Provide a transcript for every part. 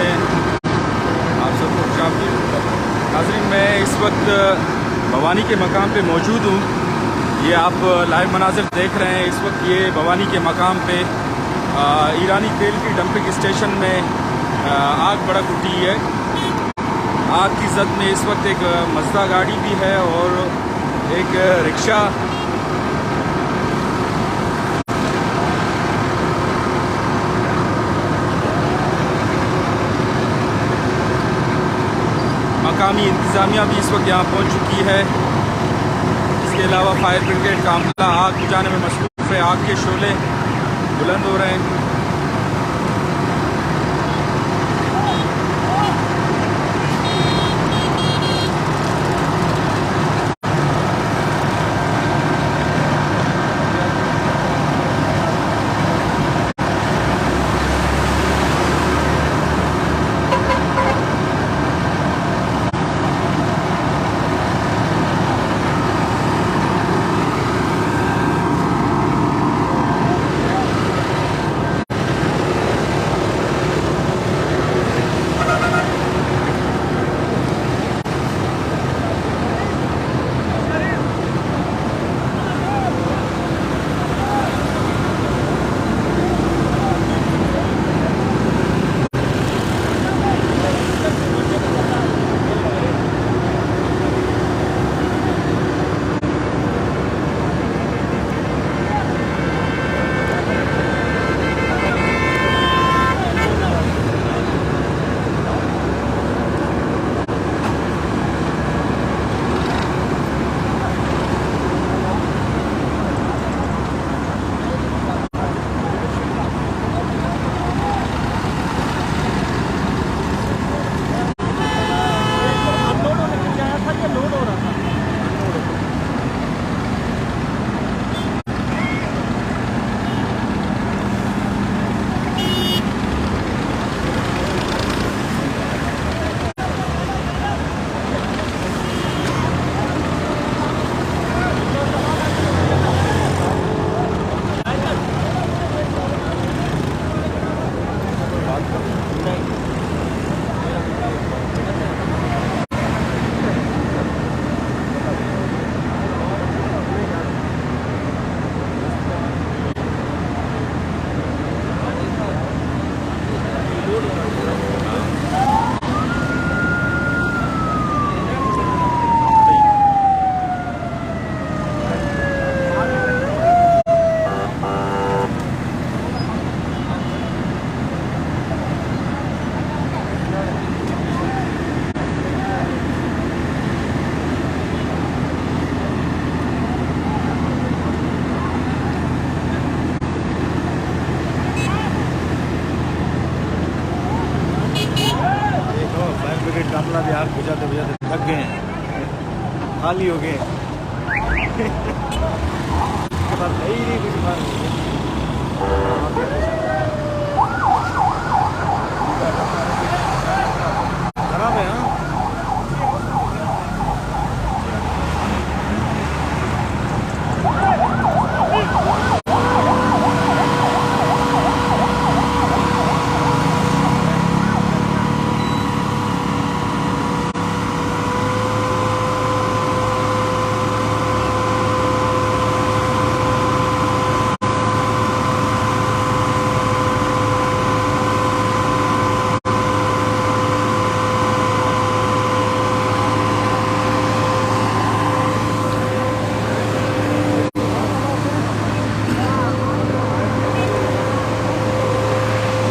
हैं आप सबको खुशामदीद। नाज़रीन, मैं इस वक्त भवानी के मकाम पे मौजूद हूँ। ये आप लाइव मनाज़िर देख रहे हैं। इस वक्त ये भवानी के मकाम पे ईरानी तेल की डंपिंग स्टेशन में आग भड़क उठी है। आग की जद में इस वक्त एक मज़दा गाड़ी भी है और एक रिक्शा मकामी इंतज़ामिया भी इस वक्त यहाँ पहुँच चुकी है। इसके अलावा फायर ब्रिगेड का अमला आग बुझाने में मसरूफ़ है। आग के शोले बुलंद हो रहे हैं। कामला भी आग बुझाते बुझाते थक गए हैं, खाली हो गए। उसके बाद नहीं कुछ खराब है। हाँ,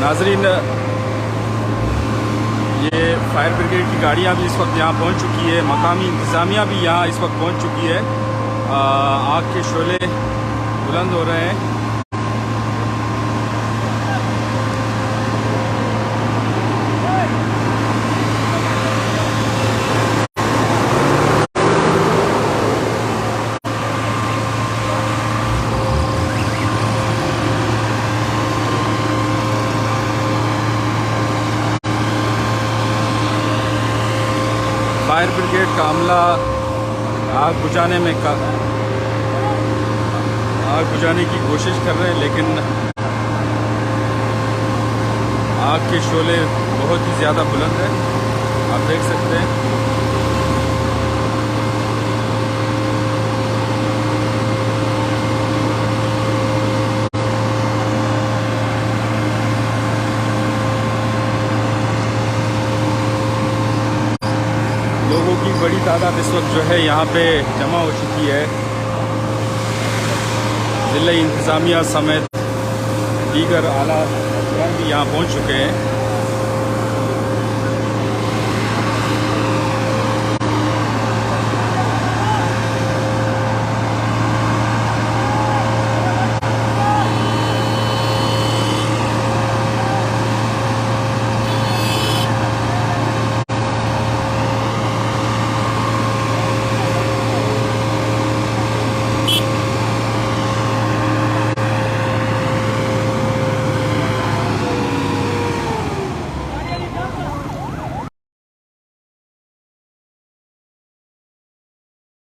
नाज़रीन, ये फायर ब्रिगेड की गाड़ियाँ भी इस वक्त यहाँ पहुँच चुकी है। मकामी इंतज़ामिया भी यहाँ इस वक्त पहुँच चुकी है। आग के शोले बुलंद हो रहे हैं। फायर ब्रिगेड का अमला आग बुझाने की कोशिश कर रहे हैं, लेकिन आग के शोले बहुत ही ज़्यादा बुलंद है, आप देख सकते हैं। लोगों की बड़ी तादाद इस वक्त जो है यहाँ पे जमा हो चुकी है। ज़िला इंतज़ामिया समेत दीगर आला अफसरान भी यहाँ पहुँच चुके हैं।